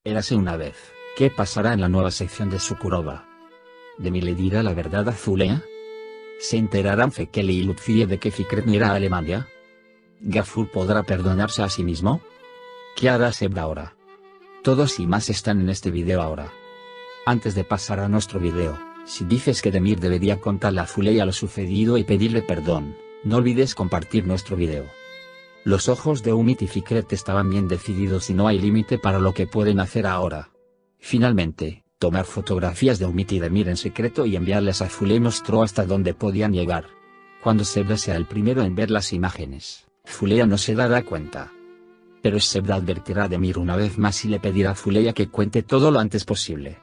Érase una vez. ¿Qué pasará en la nueva sección de Sukurova? ¿Demir le dirá la verdad a Zulea? ¿Se enterarán Fekeli y Lutfie de que Fikret irá a Alemania? ¿Gafur podrá perdonarse a sí mismo? ¿Qué hará Sebda ahora? Todos y más están en este video ahora. Antes de pasar a nuestro video, si dices que Demir debería contarle a Zulea lo sucedido y pedirle perdón, no olvides compartir nuestro video. Los ojos de Umit y Fikret estaban bien decididos y no hay límite para lo que pueden hacer ahora. Finalmente, tomar fotografías de Umit y Demir en secreto y enviarlas a Zulea mostró hasta dónde podían llegar. Cuando Sebda sea el primero en ver las imágenes, Zulea no se dará cuenta. Pero Sebda advertirá a Demir una vez más y le pedirá a Zulea que cuente todo lo antes posible.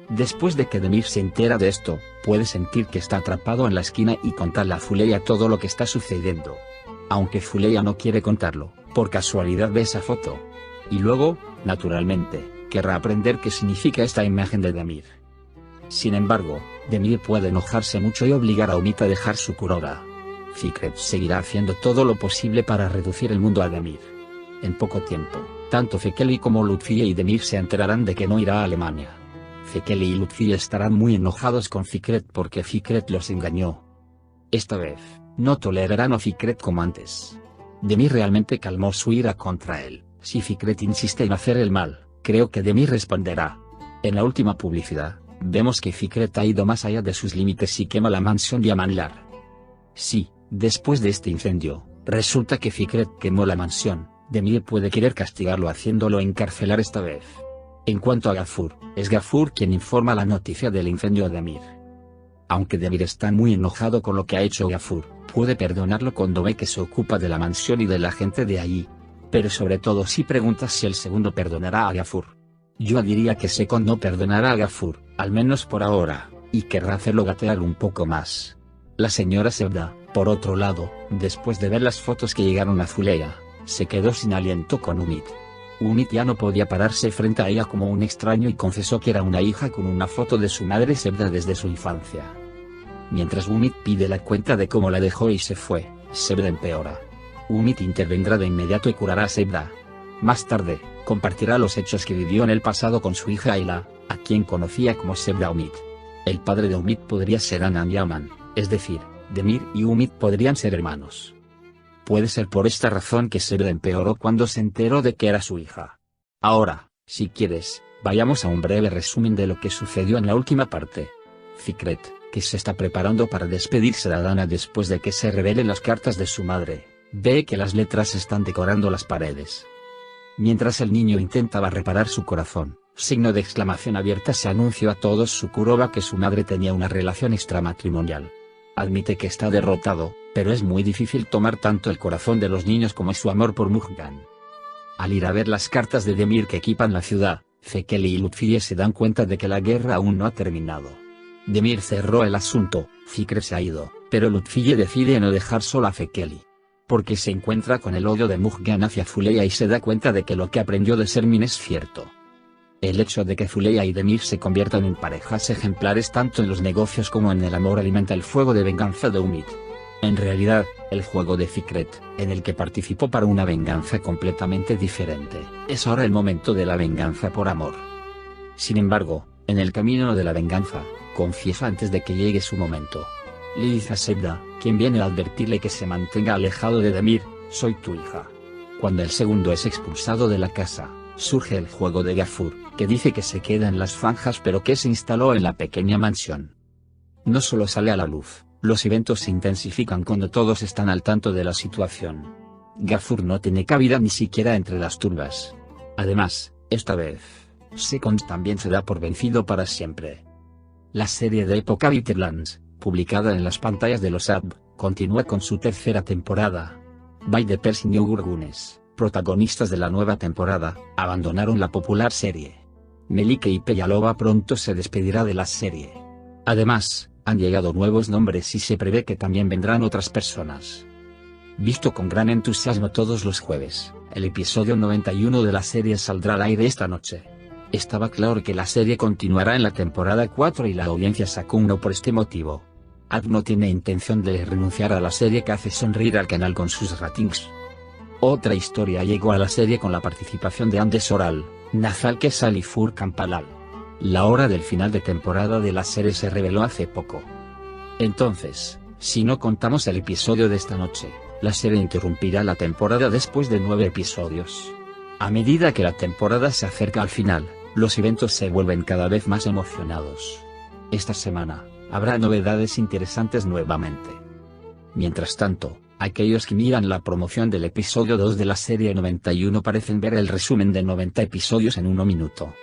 Después de que Demir se entera de esto, puede sentir que está atrapado en la esquina y contarle a Zulea todo lo que está sucediendo. Aunque Zulea no quiere contarlo, por casualidad ve esa foto. Y luego, naturalmente, querrá aprender qué significa esta imagen de Demir. Sin embargo, Demir puede enojarse mucho y obligar a Umit a dejar Sukurova. Fikret seguirá haciendo todo lo posible para reducir el mundo a Demir. En poco tiempo, tanto Fekeli como Lutfie y Demir se enterarán de que no irá a Alemania. Fekeli y Lutfie estarán muy enojados con Fikret porque Fikret los engañó. Esta vez, no tolerarán a Fikret como antes. Demir realmente calmó su ira contra él. Si Fikret insiste en hacer el mal, creo que Demir responderá. En la última publicidad, vemos que Fikret ha ido más allá de sus límites y quema la mansión de Amanlar. Sí, después de este incendio, resulta que Fikret quemó la mansión. Demir puede querer castigarlo haciéndolo encarcelar esta vez. En cuanto a Gafur, es Gafur quien informa la noticia del incendio a Demir. Aunque Demir está muy enojado con lo que ha hecho Gafur, puede perdonarlo cuando ve que se ocupa de la mansión y de la gente de allí. Pero sobre todo si preguntas si el segundo perdonará a Gafur. Yo diría que Sekon no perdonará a Gafur, al menos por ahora, y querrá hacerlo gatear un poco más. La señora Sebda, por otro lado, después de ver las fotos que llegaron a Zulea, se quedó sin aliento con Umit. Umit ya no podía pararse frente a ella como un extraño y confesó que era una hija con una foto de su madre Sebda desde su infancia. Mientras Umit pide la cuenta de cómo la dejó y se fue, Sebda empeora. Umit intervendrá de inmediato y curará a Sebda. Más tarde, compartirá los hechos que vivió en el pasado con su hija Ayla, a quien conocía como Sebda Umit. El padre de Umit podría ser Anan Yaman, es decir, Demir y Umit podrían ser hermanos. Puede ser por esta razón que Sebda empeoró cuando se enteró de que era su hija. Ahora, si quieres, vayamos a un breve resumen de lo que sucedió en la última parte. Fikret, que se está preparando para despedirse de Adana después de que se revelen las cartas de su madre, ve que las letras están decorando las paredes. Mientras el niño intentaba reparar su corazón, signo de exclamación abierta, se anunció a todos Sukurova que su madre tenía una relación extramatrimonial. Admite que está derrotado, pero es muy difícil tomar tanto el corazón de los niños como su amor por Mujgan. Al ir a ver las cartas de Demir que equipan la ciudad, Fekeli y Lutfie se dan cuenta de que la guerra aún no ha terminado. Demir cerró el asunto, Fikret se ha ido, pero Lutfie decide no dejar sola a Fekeli. Porque se encuentra con el odio de Mujgan hacia Zulea y se da cuenta de que lo que aprendió de Sermin es cierto. El hecho de que Zulea y Demir se conviertan en parejas ejemplares tanto en los negocios como en el amor alimenta el fuego de venganza de Umit. En realidad, el juego de Fikret, en el que participó para una venganza completamente diferente, es ahora el momento de la venganza por amor. Sin embargo, en el camino de la venganza, confiesa antes de que llegue su momento. Le dice a Sebda, quien viene a advertirle que se mantenga alejado de Demir: soy tu hija. Cuando el segundo es expulsado de la casa, surge el juego de Gafur, que dice que se queda en las franjas pero que se instaló en la pequeña mansión. No solo sale a la luz, los eventos se intensifican cuando todos están al tanto de la situación. Gafur no tiene cabida ni siquiera entre las turbas. Además, esta vez, Sekon también se da por vencido para siempre. La serie de época Bitterlands, publicada en las pantallas de los AB, continúa con su tercera temporada. By the Pershing y Gurgunes, protagonistas de la nueva temporada, abandonaron la popular serie. Melike y Peyalova pronto se despedirá de la serie. Además, han llegado nuevos nombres y se prevé que también vendrán otras personas. Visto con gran entusiasmo todos los jueves, el episodio 91 de la serie saldrá al aire esta noche. Estaba claro que la serie continuará en la temporada 4 y la audiencia sacó un no por este motivo. AB no tiene intención de renunciar a la serie que hace sonreír al canal con sus ratings. Otra historia llegó a la serie con la participación de Andes Oral, Nazal Kesal y Furkan Palal. La hora del final de temporada de la serie se reveló hace poco. Entonces, si no contamos el episodio de esta noche, la serie interrumpirá la temporada después de 9 episodios. A medida que la temporada se acerca al final, los eventos se vuelven cada vez más emocionados. Esta semana, habrá novedades interesantes nuevamente. Mientras tanto, aquellos que miran la promoción del episodio 2 de la serie 91 parecen ver el resumen de 90 episodios en 1 minuto.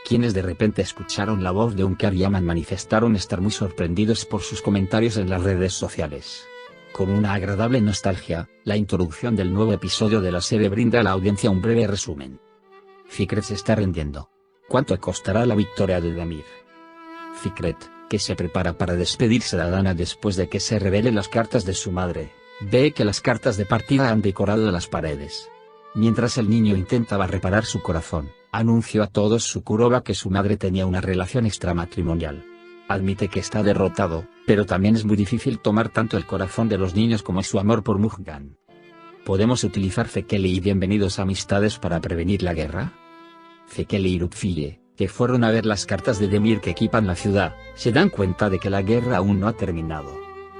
Quienes de repente escucharon la voz de Unkar Yaman manifestaron estar muy sorprendidos por sus comentarios en las redes sociales. Con una agradable nostalgia, la introducción del nuevo episodio de la serie brinda a la audiencia un breve resumen. Fikret se está rindiendo. ¿Cuánto costará la victoria de Demir? Fikret, que se prepara para despedirse de Adana después de que se revelen las cartas de su madre, ve que las cartas de partida han decorado las paredes. Mientras el niño intentaba reparar su corazón, anunció a todos Sukurova que su madre tenía una relación extramatrimonial. Admite que está derrotado, pero también es muy difícil tomar tanto el corazón de los niños como su amor por Mughgan. ¿Podemos utilizar Fekeli y bienvenidos amistades para prevenir la guerra? Fekeli y Lutfiye, que fueron a ver las cartas de Demir que equipan la ciudad, se dan cuenta de que la guerra aún no ha terminado.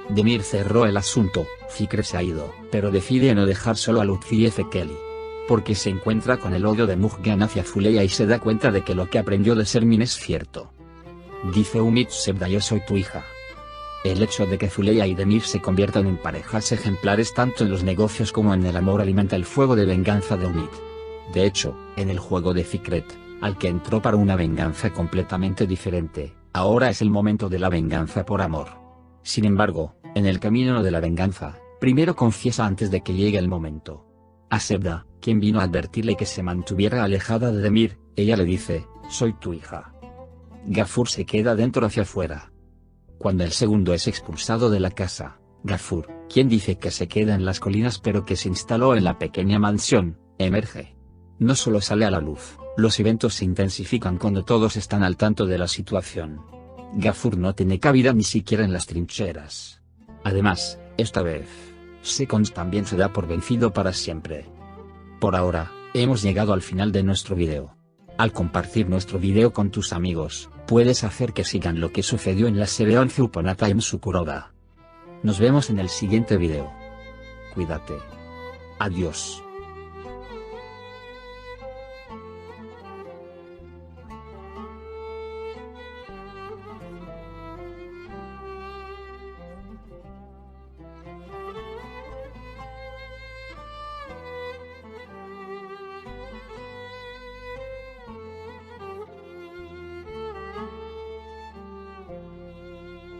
Demir cerró el asunto, Fikret se ha ido, pero decide no dejar solo a Lutfiye Fekeli. Porque se encuentra con el odio de Mughgan hacia Zuleya y se da cuenta de que lo que aprendió de Sermin es cierto. Dice Umit Sebda: yo soy tu hija. El hecho de que Zuleya y Demir se conviertan en parejas ejemplares tanto en los negocios como en el amor alimenta el fuego de venganza de Umit. De hecho, en el juego de Fikret, al que entró para una venganza completamente diferente, ahora es el momento de la venganza por amor. Sin embargo, en el camino de la venganza, primero confiesa antes de que llegue el momento. A Sebda, quien vino a advertirle que se mantuviera alejada de Demir, ella le dice: soy tu hija. Gafur se queda dentro hacia afuera. Cuando el segundo es expulsado de la casa, Gafur, quien dice que se queda en las colinas pero que se instaló en la pequeña mansión, emerge. No solo sale a la luz, los eventos se intensifican cuando todos están al tanto de la situación. Gafur no tiene cabida ni siquiera en las trincheras. Además, esta vez, Seconds también se da por vencido para siempre. Por ahora, hemos llegado al final de nuestro video. Al compartir nuestro video con tus amigos, puedes hacer que sigan lo que sucedió en la serie Once Upon a Time Sukuroba. Nos vemos en el siguiente video. Cuídate. Adiós.